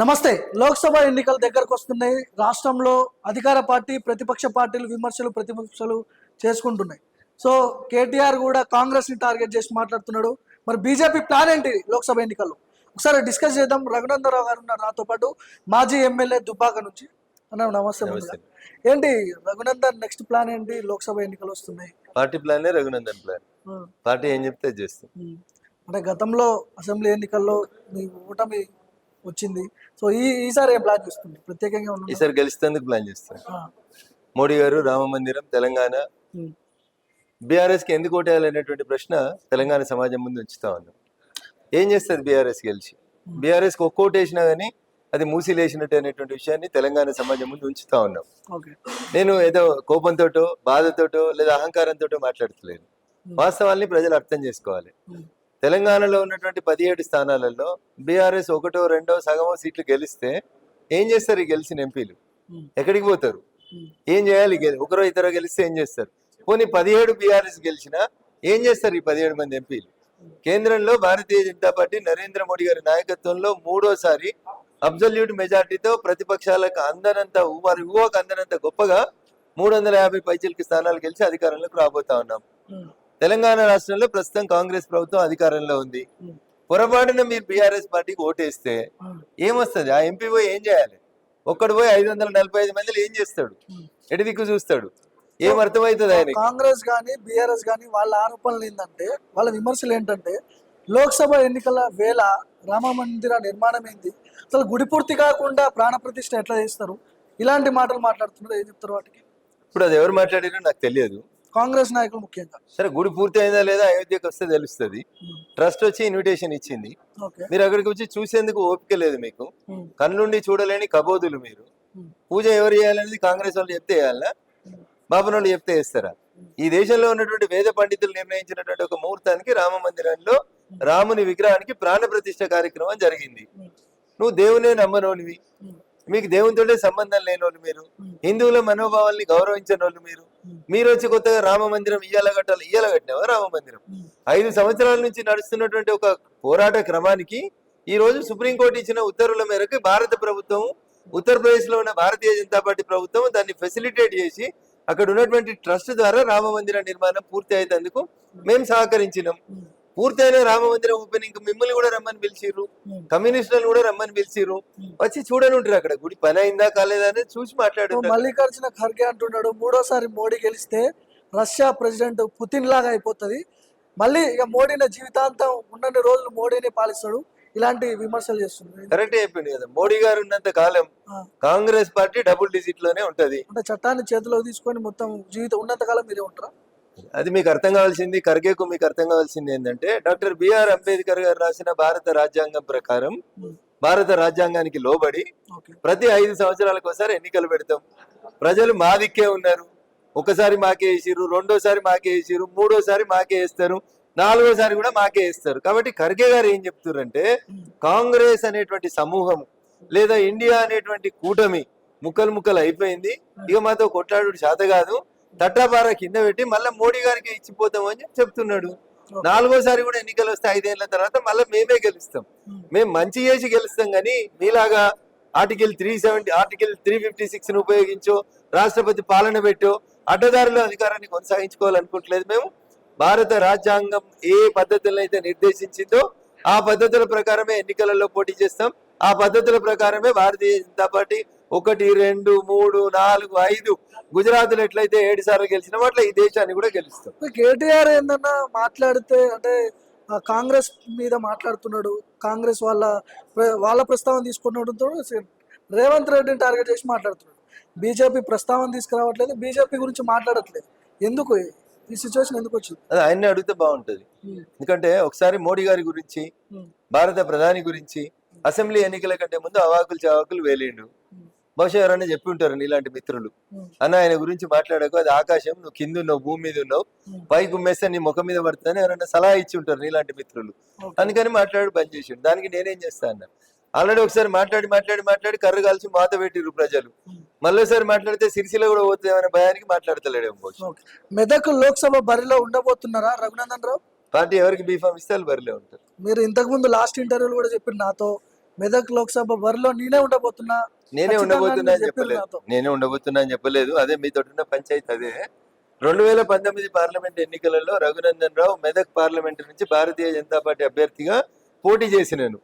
నమస్తే. లోక్సభ ఎన్నికలు దగ్గరకు వస్తున్నాయి. రాష్ట్రంలో అధికార పార్టీ, ప్రతిపక్ష పార్టీలు విమర్శలు, ప్రతిపక్షాలు చేసుకుంటున్నాయి. సో కేటీఆర్ కూడా కాంగ్రెస్ని టార్గెట్ చేసి మాట్లాడుతున్నాడు. మరి బీజేపీ ప్లాన్ ఏంటి లోక్సభ ఎన్నికల్లో? ఒకసారి డిస్కస్ చేద్దాం. రఘునందరావు గారు ఉన్నారు నాతో పాటు, మాజీ ఎమ్మెల్యే దుబ్బాక నుంచి. అన్న నమస్తే. ముందుగా ఏంటి రఘునందన్ నెక్స్ట్ ప్లాన్ ఏంటి? లోక్సభ ఎన్నికలు వస్తున్నాయి. Party plan Raghunandan plan. Party ఏం చెప్తే చేస్తాం. అంటే గతంలో అసెంబ్లీ ఎన్నికల్లో మీ ఓటమి వచ్చింది. సో ఈసారి ఏం ప్లాన్ చేస్తుంది ప్రత్యేకంగా? ఈసారి గెలిస్తేందుకు ప్లాన్ చేస్తాం. మోడీ గారు రామ మందిరం, తెలంగాణ, బీఆర్ఎస్ కి ఎందుకు ఓటేయాలనేటువంటి ప్రశ్న తెలంగాణ సమాజం ముందు ఉంచుతా ఉన్నాం. ఏం చేస్తుంది బీఆర్ఎస్ గెలిచి? బీఆర్ఎస్ కి ఒక్కోటి వేసినా కానీ అది మూసిలేసినట్టు అనేటువంటి విషయాన్ని తెలంగాణ సమాజం ముందు ఉంచుతా ఉన్నాం. నేను ఏదో కోపంతోటో, బాధతోటో లేదా అహంకారంతో మాట్లాడతలేదు. వాస్తవాల్ని ప్రజలు అర్థం చేసుకోవాలి. తెలంగాణలో ఉన్నటువంటి 17 స్థానాలలో బీఆర్ఎస్ ఒకటో రెండో సగమో సీట్లు గెలిస్తే ఏం చేస్తారు? ఈ గెలిచిన ఎంపీలు ఎక్కడికి పోతారు? ఏం చేయాలి? ఒకరో ఇతరో గెలిస్తే ఏం చేస్తారు? పోనీ 17 బీఆర్ఎస్ గెలిచినా ఏం చేస్తారు ఈ 17 మంది ఎంపీలు? కేంద్రంలో భారతీయ జనతా పార్టీ నరేంద్ర మోడీ గారి నాయకత్వంలో మూడోసారి అబ్జల్యూట్ మెజార్టీతో ప్రతిపక్షాలకు అందనంత ఊహకు అందనంత గొప్పగా 350 పైచిలకి స్థానాలు గెలిచి అధికారంలోకి రాబోతా ఉన్నాం. తెలంగాణ రాష్ట్రంలో ప్రస్తుతం కాంగ్రెస్ ప్రభుత్వం అధికారంలో ఉంది. పొరపాటున మీరు బీఆర్ఎస్ పార్టీకి ఓటేస్తే ఏమొస్తుంది? ఆ ఎంపీ పోయి ఏం చేయాలి? ఒక్కడు పోయి 545 మందిలో ఏం చేస్తాడు? ఎటు దిక్కు చూస్తాడు? ఏం అర్థమవుతుంది ఆయన? కాంగ్రెస్ కానీ బీఆర్ఎస్ కానీ వాళ్ళ ఆరోపణలు ఏంటంటే, వాళ్ళ విమర్శలు ఏంటంటే, లోక్సభ ఎన్నికల వేళ రామ మందిర నిర్మాణం ఏంది, అసలు గుడి పూర్తి కాకుండా ప్రాణ ప్రతిష్ఠ ఎట్లా చేస్తారు, ఇలాంటి మాటలు మాట్లాడుతున్నారు. ఏం చెప్తారు వాటికి? ఇప్పుడు అది ఎవరు మాట్లాడారో నాకు తెలియదు. కాంగ్రెస్ నాయకులు ముఖ్యంగా. సరే, గుడి పూర్తి అయిందా లేదా అయోధ్యకు వస్తే తెలుస్తుంది. ట్రస్ట్ వచ్చి ఇన్విటేషన్ ఇచ్చింది. మీరు అక్కడికి వచ్చి చూసేందుకు ఓపిక లేదు మీకు. కన్నుండి చూడలేని కబోదులు మీరు. పూజ ఎవరు చేయాలనేది కాంగ్రెస్ వాళ్ళు చెప్తే చేయాలా? బాబు వాళ్ళు చెప్తే చేస్తారా? ఈ దేశంలో ఉన్నటువంటి వేద పండితులు నిర్ణయించినటువంటి ఒక ముహూర్తానికి రామ మందిరంలో రాముని విగ్రహానికి ప్రాణ ప్రతిష్ఠ కార్యక్రమం జరిగింది. నువ్వు దేవునే నమ్మనోనివి, మీకు దేవునితోనే సంబంధం లేని వాళ్ళు మీరు, హిందువుల మనోభావాల్ని గౌరవించని వాళ్ళు మీరు వచ్చి కొత్తగా రామ మందిరం ఇయ్యాల కట్టినావా? రామ మందిరం 5 సంవత్సరాల నుంచి నడుస్తున్నటువంటి ఒక పోరాట క్రమానికి ఈ రోజు సుప్రీంకోర్టు ఇచ్చిన ఉత్తర్వుల మేరకు భారత ప్రభుత్వం, ఉత్తరప్రదేశ్ లో ఉన్న భారతీయ జనతా పార్టీ ప్రభుత్వం దాన్ని ఫెసిలిటేట్ చేసి అక్కడ ఉన్నటువంటి ట్రస్ట్ ద్వారా రామ మందిర నిర్మాణం పూర్తి అయ్యేందుకు మేము సహకరించినాం. పూర్తయిన రామ మందిరం ఓపెనింగ్ మిమ్మల్ని కూడా రమ్మని పిలిచిర్రు, కమ్యూనిస్టులను కూడా రమ్మని పిలిచిర్రు. వచ్చి చూడని ఉంటారు అక్కడ గుడి పని అయిందా కాలేదా అనేది చూసి మాట్లాడు. మల్లికార్జున ఖర్గే అంటున్నాడు, మూడోసారి మోడీ గెలిస్తే రష్యా ప్రెసిడెంట్ పుతిన్ లాగా అయిపోతుంది, మళ్ళీ ఇక మోడీని జీవితాంతం ఉన్నన్ని రోజులు మోడీని పాలిస్తాడు. ఇలాంటి విమర్శలు చేస్తున్నారు. కరెక్ట్ అయిపోయింది కదా. మోడీ గారు ఉన్నంత కాలం కాంగ్రెస్ పార్టీ డబుల్ డిజిట్ లోనే ఉంటది. అంటే చట్టాన్ని చేతిలో తీసుకొని మొత్తం జీవితం ఉన్నంత కాలం మీరే ఉంటారా? అది మీకు అర్థం కావాల్సింది, ఖర్గేకు మీకు అర్థం కావాల్సింది ఏంటంటే, డాక్టర్ బిఆర్ అంబేద్కర్ గారు రాసిన భారత రాజ్యాంగం ప్రకారం భారత రాజ్యాంగానికి లోబడి ప్రతి 5 సంవత్సరాలకు ఒకసారి ఎన్నికలు పెడతాం. ప్రజలు మా దిక్కే ఉన్నారు. ఒకసారి మాకే వేసిర్రు, రెండోసారి మాకే వేసిర్రు, మూడోసారి మాకే వేస్తారు, 4వసారి కూడా మాకే వేస్తారు. కాబట్టి ఖర్గే గారు ఏం చెప్తున్నారంటే, కాంగ్రెస్ అనేటువంటి సమూహం లేదా ఇండియా అనేటువంటి కూటమి ముక్కలు అయిపోయింది, ఇక మాతో కొట్లాడు చేత కాదు, తట్టాపార కింద పెట్టి మళ్ళీ మోడీ గారికి ఇచ్చిపోతామని చెప్తున్నాడు. 4వసారి కూడా ఎన్నికలు వస్తే 5 ఏళ్ల తర్వాత మళ్ళీ మేమే గెలుస్తాం. మేము మంచి చేసి గెలుస్తాం, కానీ మీలాగా ఆర్టికల్ 370, ఆర్టికల్ 356 ఉపయోగించో, రాష్ట్రపతి పాలన పెట్టో అడ్డదారులో అధికారాన్ని కొనసాగించుకోవాలనుకోవట్లేదు. మేము భారత రాజ్యాంగం ఏ పద్ధతులను అయితే నిర్దేశించిందో ఆ పద్ధతుల ప్రకారమే ఎన్నికలలో పోటీ చేస్తాం. ఆ పద్ధతుల ప్రకారమే భారతీయ జనతా పార్టీ 1, 2, 3, 4, 5 గుజరాత్ లో ఎట్లయితే 7 సార్లు గెలిచిన అట్లా ఈ దేశాన్ని కూడా గెలుస్తాం. కేటీఆర్ ఏందన్నా మాట్లాడితే అంటే కాంగ్రెస్ మీద మాట్లాడుతున్నాడు, కాంగ్రెస్ వాళ్ళ ప్రస్తావన తీసుకున్నతో రేవంత్ రెడ్డిని టార్గెట్ చేసి మాట్లాడుతున్నాడు. బీజేపీ ప్రస్తావన తీసుకురావట్లేదు, బీజేపీ గురించి మాట్లాడట్లేదు. ఎందుకు ఈ సిచ్యువేషన్ ఎందుకు వచ్చింది? అది ఆయన్ని అడిగితే బాగుంటది. ఎందుకంటే ఒకసారి మోడీ గారి గురించి, భారత ప్రధాని గురించి అసెంబ్లీ ఎన్నికల కంటే ముందు అవాకులు చవాకులు వేలేండు. బహుశా ఎవరైనా చెప్పి ఉంటారు నీలాంటి మిత్రులు, అన్న ఆయన గురించి మాట్లాడకు, అది ఆకాశం, నువ్వు కింద ఉన్నావు, భూమి మీద ఉన్నావు, పైకి ఉమ్మేస్తే నీ ముఖం మీద పడుతుందని ఎవరైనా సలహా ఇచ్చి ఉంటారు నీలాంటి మిత్రులు. అందుకని మాట్లాడి బంద్ చేసిండు. దానికి నేనేం చేస్తా అన్న, ఆల్రెడీ ఒకసారి మాట్లాడి కర్రు కాల్చి మాత పెట్టిరు ప్రజలు. మళ్ళీసారి మాట్లాడితే సిరిసిల్ల కూడా పోతుందేమనే భయానికి మాట్లాడతలేడేమో. మెదక్ లోక్సభ బరిలో ఉండబోతున్నారా రఘునందన్ రావు? పార్టీ ఎవరికి బీఫామ్ ఇస్తే వాళ్ళు బరిలో ఉంటారు. మీరు ఇంతకు ముందు లాస్ట్ ఇంటర్వ్యూలు కూడా చెప్పారు నాతో, మెదక్ లోక్సభ బరిలో నేనే ఉండబోతున్నా, నేనే ఖచ్చితంగా ఉండబోతున్నా అని మీరు చెప్పారు చెప్పలేదు, నాతో. నేనే ఉండబోతున్నా అని చెప్పలేదు. అదే మీతోటున్న పంచాయతీ అదే. 2019 పార్లమెంట్ ఎన్నికలలో రఘునందన్ రావు మెదక్ పార్లమెంట్ నుంచి భారతీయ జనతా పార్టీ అభ్యర్థిగా పోటీ చేసినాను.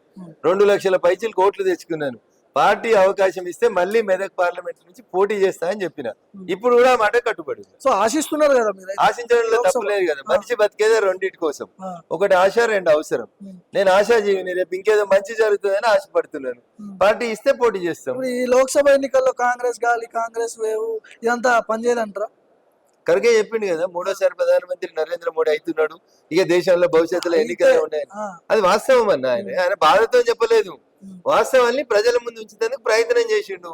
2 లక్షల పైచీలకు ఓట్లు తెచ్చుకున్నాను. పార్టీ అవకాశం ఇస్తే మళ్ళీ మెదక్ పార్లమెంట్ నుంచి పోటీ చేస్తా అని చెప్పిన. ఇప్పుడు కూడా ఆ మాట కట్టుబడి ఉంది. సో ఆశిస్తున్నారు కదా మీరు అయితే. ఆశించడంలో తప్పు లేదు కదా. మనిషి బతికేదే రెండింటి కోసం, ఆ, ఒకటి ఆశ, రెండు అవసరం. ఉమ్. నేను ఆశాజీవిని, రేపు ఇంకేదో మంచి జరుగుతుందని ఆశపడుతున్నాను. పార్టీ ఇస్తే పోటీ చేస్తాం. ఇప్పుడు ఈ లోక్సభ ఎన్నికల్లో కాంగ్రెస్ గాలి, కాంగ్రెస్ వేవ్ ఇదంతా పనిచేయదంటారా? ఖర్గే చెప్పిండు కదా, 3వ సారి ప్రధానమంత్రి నరేంద్ర మోడీ అవుతున్నాడు, ఇక దేశంలో భవిష్యత్తులో ఎన్నికలే ఉన్నాయని. ఆ, అది వాస్తవం అన్న. ఆయన బాధతో చెప్పలేదు, వాస్తవాన్ని ప్రజల ముందు ఉంచేందుకు ప్రయత్నం చేసిండు.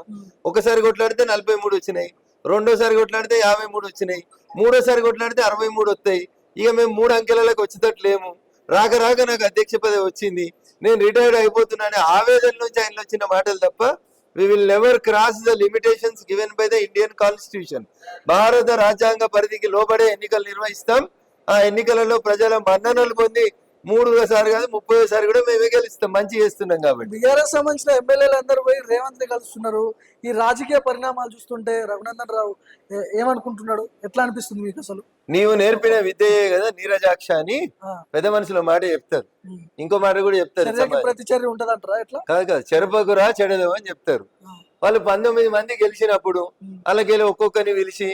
ఒకసారి కొట్లాడితే 43 వచ్చినాయి, రెండోసారి కొట్లాడితే 53 వచ్చినాయి, మూడోసారి కొట్లాడితే 63 వస్తాయి. ఇక మేము 3 అంకెలకు వచ్చేటట్లేము. రాక రాక నాకు అధ్యక్ష పదవి వచ్చింది, నేను రిటైర్డ్ అయిపోతున్నా అనే ఆవేదన నుంచి ఆయన వచ్చిన మాటలు తప్ప we will never cross the limitations given by the Indian Constitution. భారత రాజ్యాంగ పరిధికి లోబడే ఎన్నికలు నిర్వహిస్తాం. ఆ ఎన్నికలలో ప్రజల మన్ననలు పొంది 3వ సారి కాదు 30వ సారి కూడా మేమే గెలుస్తాం, మంచి చేస్తున్నాం కాబట్టి. బీఆర్ఎస్ సంబంధించిన ఎమ్మెల్యేలు అందరూ పోయి రేవంత్ ని కలుస్తున్నారు. ఈ రాజకీయ పరిణామాలు చూస్తుంటే రఘునందన్ రావు ఏమనుకుంటున్నాడు, ఎట్లా అనిపిస్తుంది మీకు అసలు? నీవు నేర్పిన విద్యయే కదా నీరజాక్ష అని ఆ, పెద్ద మనుషుల మాట చెప్తారు. ఉమ్. ఇంకో మాట కూడా చెప్తారు, చర్యకి సమాజం. ప్రతిచర్య ఉంటదంటారా ఎట్లా? కాదు కాదు, చెరపకురా చెడదు అని చెప్తారు. ఆ, వాళ్ళు 19 మంది గెలిచినప్పుడు ఉమ్. అలాగే ఒక్కొక్కరిని పిలిచి,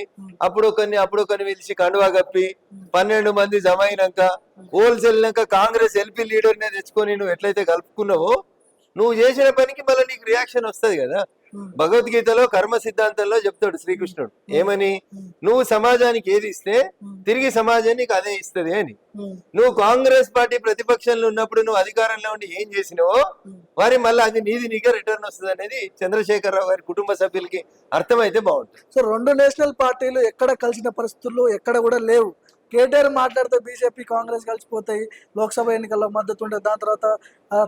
అప్పుడొకరిని పిలిచి కండువా కప్పి 12 మంది జమ అయినాక హోల్సేల్నాక కాంగ్రెస్ ఎల్పీ లీడర్ నే తెచ్చుకొని నువ్వు ఎట్లయితే కలుపుకున్నావో, నువ్వు చేసిన పనికి మళ్ళీ నీకు రియాక్షన్ వస్తది కదా. ఉమ్. భగవద్గీతలో కర్మ సిద్ధాంతంలో చెప్తాడు శ్రీకృష్ణుడు ఏమని, నువ్వు సమాజానికి ఏది ఇస్తే తిరిగి సమాజం నీకు అదే ఇస్తది అని. ఉమ్. నువ్వు కాంగ్రెస్ పార్టీ ప్రతిపక్షంలో ఉన్నప్పుడు నువ్వు అధికారంలో ఉండి ఏం చేసినావో వారి మళ్ళీ అది నీకే రిటర్న్ వస్తుంది అనేది చంద్రశేఖరరావు గారి కుటుంబ సభ్యులకి అర్థమైతే బాగుంటుంది. సో 2 నేషనల్ పార్టీలు ఎక్కడ కలిసిన పరిస్థితుల్లో ఎక్కడ కూడా లేవు. కేటీఆర్ మాట్లాడితే బీజేపీ కాంగ్రెస్ కలిసిపోతాయి, లోక్సభ ఎన్నికల్లో మద్దతు ఉంటుంది, దాని తర్వాత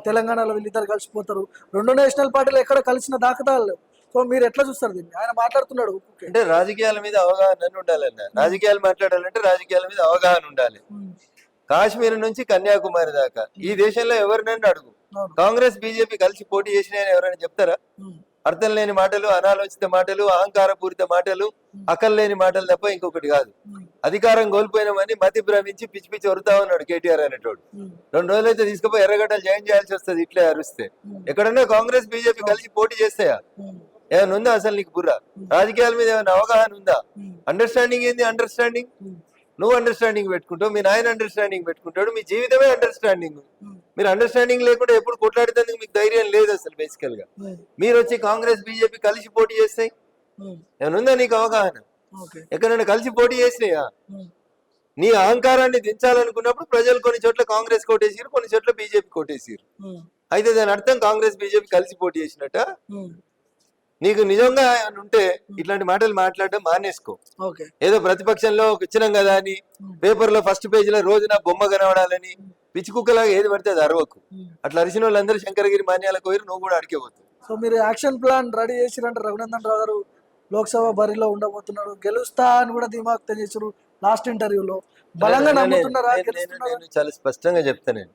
తెలంగాణలో వీళ్ళిద్దరు కలిసిపోతారు. 2 నేషనల్ పార్టీలు ఎక్కడ కలిసిన దాఖలాలు లేవు. సో మీరు ఎట్లా చూస్తారు దీన్ని? ఆయన మాట్లాడుతున్నాడు. ఓకే. అంటే రాజకీయాల మీద అవగాహన ఉండాలన్న. రాజకీయాలు మాట్లాడాలంటే రాజకీయాల మీద అవగాహన ఉండాలి. ఉమ్. కాశ్మీర్ నుంచి కన్యాకుమారి దాకా ఈ దేశంలో ఎవరినైనా అడుగు, అవును. కాంగ్రెస్ బీజేపీ కలిసి పోటీ చేసినాయని ఎవరైనా చెప్తారా? ఉమ్. అర్థం లేని మాటలు, అనాలోచిత మాటలు, అహంకారపూరిత మాటలు, అక్కలు లేని మాటలు తప్ప ఇంకొకటి కాదు. ఉమ్. అధికారం కోల్పోయినామని మతి భ్రమించి పిచ్చి పిచ్చి వరుతా ఉన్నాడు కేటీఆర్ అనేటోడు. ఉమ్. 2 రోజులైతే తీసుకుపోయి ఎర్రగడ్డలు జాయిన్ చేయాల్సి వస్తుంది ఇట్లే అరుస్తే. ఎక్కడన్నా కాంగ్రెస్ బీజేపీ కలిసి పోటీ చేస్తాయా? ఉమ్. ఏమైనా ఉందా అసలు నీకు బుర్ర? రాజకీయాల మీద ఏమైనా అవగాహన ఉందా? ఉమ్. అండర్స్టాండింగ్ ఏంది? అండర్స్టాండింగ్ ఉమ్. నువ్వు అండర్స్టాండింగ్ పెట్టుకుంటావు, మీ నాయన అండర్స్టాండింగ్ పెట్టుకుంటాడు, మీ జీవితమే అండర్స్టాండింగ్. ఉమ్. మీరు అండర్స్టాండింగ్ లేకుండా ఎప్పుడు కొట్లాడేందుకు మీకు ధైర్యం లేదు అసలు. బేసికల్ గా ఉమ్. మీరు వచ్చి కాంగ్రెస్ బీజేపీ కలిసి పోటీ చేస్తాయి, ఉమ్. ఏమైనా ఉందా నీకు అవగాహన? ఓకే. ఎక్కడైనా కలిసి పోటీ చేసినాయా? ఉమ్. నీ అహంకారాన్ని దించాలనుకున్నప్పుడు ప్రజలు కొన్ని చోట్ల కాంగ్రెస్ కోటేసారు, కొన్ని చోట్ల బీజేపీ కోటేసారు. ఉమ్. అయితే దాని అర్థం కాంగ్రెస్ బీజేపీ కలిసి పోటీ చేసినట్ట? ఉమ్. నీకు నిజంగా ఏమైనా ఉంటే ఇట్లాంటి మాటలు మాట్లాడడం మానేసుకో. ఓకే. ఏదో ప్రతిపక్షంలో వచ్చినాం కదా అని పేపర్ లో ఫస్ట్ పేజీలో రోజున బొమ్మ కనబడాలని పిచ్చి కుక్కలాగా ఏది పడితే అది అరవకు. ఉమ్. అట్లా అరిసిన వాళ్ళందరూ శంకరగిరి మాన్యాలకు పోయి నువ్వు కూడా అడిగేపోతుంది. సో మీరు action plan ready చేసిరంటే Raghunandan Rao గారు లోక్సభ బరిలో ఉండబోతున్నారు, గెలుస్తా అని కూడా ధీమాకు తెలియచారు లాస్ట్ ఇంటర్వ్యూలో. బలంగా నమ్ముతున్నారా? గెలుస్తున్నారా? నేను చాలా స్పష్టంగా చెప్తా, నేను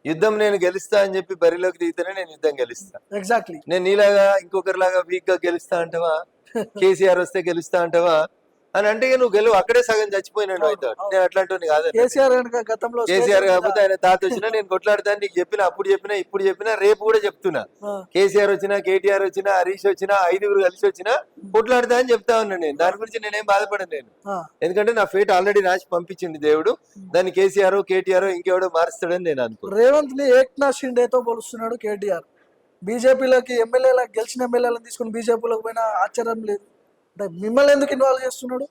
యుద్ధం నేను గెలుస్తా అని చెప్పి బరిలోకి దిగితేనే నేను యుద్ధం గెలుస్తా. ఎగ్జాక్ట్లీ. నేను నీలాగా ఇంకొకరిలాగా వీక్ గా గెలుస్తా అంటావా, కేసీఆర్ వస్తే గెలుస్తా అంటావా అని అంటే నువ్వు గెలువు, అక్కడే సగం చచ్చిపోయినాడు అవుతాడు. నేను అట్లాంటి కాదు. కేసీఆర్ కనుక గతంలో కేసీఆర్ కాకపోతే ఆయన తాత వచ్చినా నేను కొట్లాడతాను, నీకు చెప్పిన అప్పుడు చెప్పినా ఇప్పుడు చెప్పినా రేపు కూడా చెప్తున్నా. కేసీఆర్ వచ్చినా, కేటీఆర్ వచ్చినా, హరీష్ వచ్చినా, 5గురు కలిసి వచ్చినా కొట్లాడతా అని చెప్తా ఉన్నాను. నేను దాని గురించి నేనేం బాధపడను నేను, ఎందుకంటే నా ఫేట్ ఆల్రెడీ రాసి పంపించింది దేవుడు. దాన్ని కేసీఆర్ కేటీఆర్ ఇంకెవడో మారుస్తాడని నేను అనుకో. రేవంత్ ని ఏక్నాథ్ షిండేతో పోలుస్తున్నాడు కేటీఆర్. బీజేపీలోకి ఎమ్మెల్యేలకు గెలిచిన ఎమ్మెల్యేలను తీసుకుని బీజేపీలోకి పోయినా ఆశ్చర్యం లేదు. అంటే మిమ్మల్ని ఎందుకు ఇన్వాల్వ్ చేస్తున్నాడు?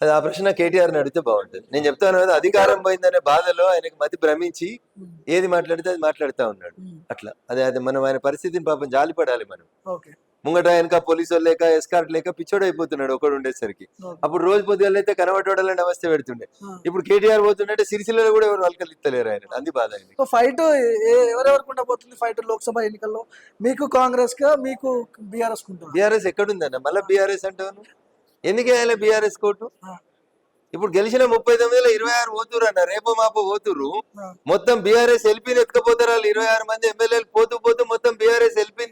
అది ఆ ప్రశ్న కేటీఆర్ అడిగితే బాగుంటుంది. నేను చెప్తాను కదా, అధికారం పోయిందనే బాధలో ఆయనకి మతి భ్రమించి ఏది మాట్లాడితే అది మాట్లాడుతూ ఉన్నాడు. అట్లా అదే మనం ఆయన పరిస్థితిని పాపం జాలిపడాలి మనం. ఓకే. ముంగట వెనక పోలీసు వాళ్ళు లేక ఎస్కార్ట్ లేక పిచ్చోడు అయిపోతున్నాడు ఒకడు ఉండేసరికి. అప్పుడు రోజు పొద్దుగాల అయితే కనబడేవాళ్ళ నమస్తే పెడుతుండే. ఇప్పుడు కేటీఆర్ పోతుండే సిరిసిల్లలో కూడా ఎవరు వాళ్ళకి ఇస్తలేరు ఆయన. అంది బాధ ఆయన. సో ఫైట్ ఎవరెవరికి ఉండబోతుంది ఫైట్ లోక్సభ ఎన్నికల్లో? మీకు కాంగ్రెస్ గా, మీకు బీఆర్ఎస్ కుంటారు? బీఆర్ఎస్ ఎక్కడుందన్న? మళ్ళీ బీఆర్ఎస్ అంటాను. ఎందుకు వేయాలి బీఆర్ఎస్ కోర్టు? ఇప్పుడు గెలిచిన 39లో 26 పోతురు అన్న, రేపో మాపో పోతురు. మొత్తం బీఆర్ఎస్ ఎల్పీని ఎత్తుకపోతారు వాళ్ళు. 26 మంది ఎమ్మెల్యేలు పోతూ పోతూ మొత్తం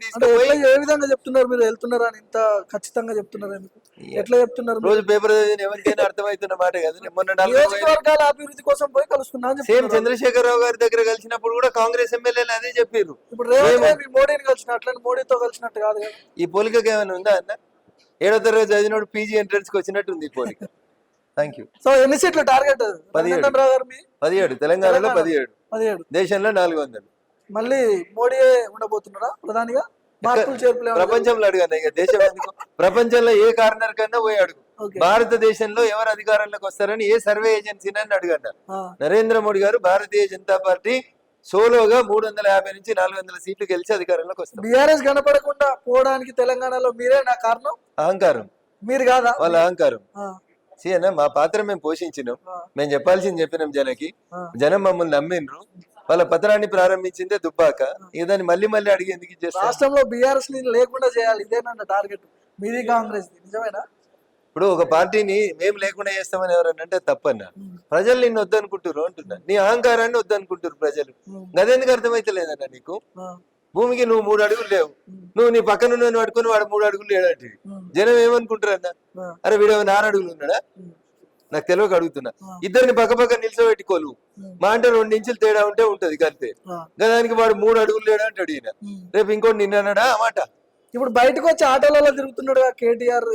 తీసుకుపోయి ఏ విధంగా చెప్తున్నారు మీరు వెళ్తున్నారు అని ఇంత ఖచ్చితంగా చెప్తున్నారు ఎందుకు ఎట్లా చెప్తున్నారు మీరు? రోజు పేపర్ చదివిన ఎవరికైనా అర్థమవుతున్న మాట కదా. నేను మొన్న 40 నియోజకవర్గాల అభివృద్ధి కోసం పోయి కలుస్తున్నా అని సేమ్ చెప్తున్నారు. చంద్రశేఖరరావు గారి దగ్గర కలిసినప్పుడు కూడా కాంగ్రెస్ ఎమ్మెల్యేలు అదే చెప్పారు. ఇప్పుడు రేవంత్ రెడ్డి మోడీని కలిసిన అట్లని మోడీతో కలిసినట్టు కాదు కదా. ఈ పోలికకి ఏమైనా ఉందా అన్న? 7వ తరగతి చదివినోడు పీజీ ఎంట్రన్స్ కి వచ్చినట్టు ఉంది ఈ పోలిక. Thank you. సో ఎన్ని సీట్లు టార్గెట్ 17. రావు గారు మీ 17 తెలంగాణలో 17 17 దేశంలో 400. మళ్ళీ మోడీయే ఉండబోతున్నారా ప్రధానిగా? మార్పులు చేర్పులు ఏమైనా ప్రపంచంలో అడిగాను ఇక దేశం ఎందుకు, ప్రపంచంలో ఏ కార్నర్ కన్నా పోయి అడుగు. ఓకే. భారతదేశంలో ఎవరు అధికారంలోకి వస్తారని ఏ సర్వే ఏజెన్సీనని అడిగాను. ఆ, నరేంద్ర మోడీ గారు భారతీయ జనతా పార్టీ సోలోగా 350 నుంచి 400 సీట్లు గెలిచి అధికారంలోకి వస్తారు. బీఆర్ఎస్ కనపడకుండా పోవడానికి తెలంగాణలో మీరే నా కారణం, అహంకారం, మీరు కాదా? వాళ్ళ అహంకారం. ఆ, సీఎన మా పాత్ర మేము పోషించినాం, ఆ, మేము చెప్పాల్సింది చెప్పినాం జనకి. ఆ. జనం మమ్మల్ని నమ్మిండ్రు. వాళ్ళ పత్రాన్ని ప్రారంభించిందే దుబ్బాక. ఇక దాన్ని మళ్ళీ మళ్ళీ అడిగి ఎందుకు ఇచ్చేస్తారు? రాష్ట్రంలో బీఆర్ఎస్ ని లేకుండా చేయాలి, ఇదేనా టార్గెట్ మీది కాంగ్రెస్ నిజమేనా? ఇప్పుడు ఒక పార్టీని మేము లేకుండా చేస్తామని ఎవరన్నా అంటే తప్పన్నా. ప్రజలు నిన్ను వద్దనుకుంటారు అంటున్నా, నీ అహంకారాన్ని వద్దనుకుంటారు ప్రజలు. గదెందుకు అర్థమైతే లేదన్నా నీకు? ఆ, భూమికి నువ్వు 3 అడుగులు లేవు, నువ్వు నీ పక్కన ఉన్నని పట్టుకుని వాడు 3 అడుగులు లేడంటివి. జనం ఏమనుకుంటారు అన్న? ఆ, అరే వీడు 4 అడుగులు ఉన్నాడా? నాకు తెలియక అడుగుతున్నా. ఇద్దరిని పక్క పక్క నిల్చోబెట్టుకోలు, మా అంటే 2 ఇంచులు తేడా ఉంటే ఉంటది కలితే. ఆ. గదానికి వాడు 3 అడుగులు లేడా అంటాడు ఈయన. రేపు ఇంకోటి నిన్నడా ఆ మాట ఇప్పుడు బయటకు వచ్చి ఆటోలలో తిరుగుతున్నాడు కేటీఆర్,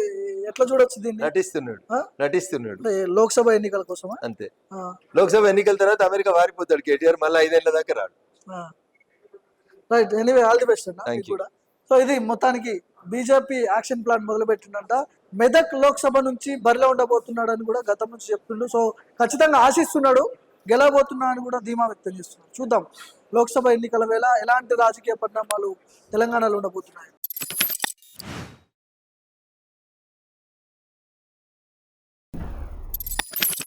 ఎట్లా చూడొచ్చు దీన్ని? నటిస్తున్నాడు, ఆ? నటిస్తున్నాడు అంటే లోక్సభ ఎన్నికల కోసమా? అంతే. ఆ, లోక్సభ ఎన్నికల తర్వాత అమెరికా వారిపోతాడు కేటీఆర్, మళ్ళీ 5 ఏళ్ల దాకా రాడు. Right, anyway all the best అన్న Thank మీకు కూడా. సో ఇది మొత్తానికి బీజేపీ యాక్షన్ ప్లాన్ మొదలు పెట్టిందంట. మెదక్ లోక్సభ నుంచి బరిలో ఉండబోతున్నాడు అని కూడా గతం నుంచి చెప్తుండు. సో ఖచ్చితంగా ఆశిస్తున్నాడు, గెలవబోతున్నా అని కూడా ధీమా వ్యక్తం చేస్తున్నాడు. చూద్దాం లోక్సభ ఎన్నికల వేళ ఎలాంటి రాజకీయ పరిణామాలు తెలంగాణలో ఉండబోతున్నాయి.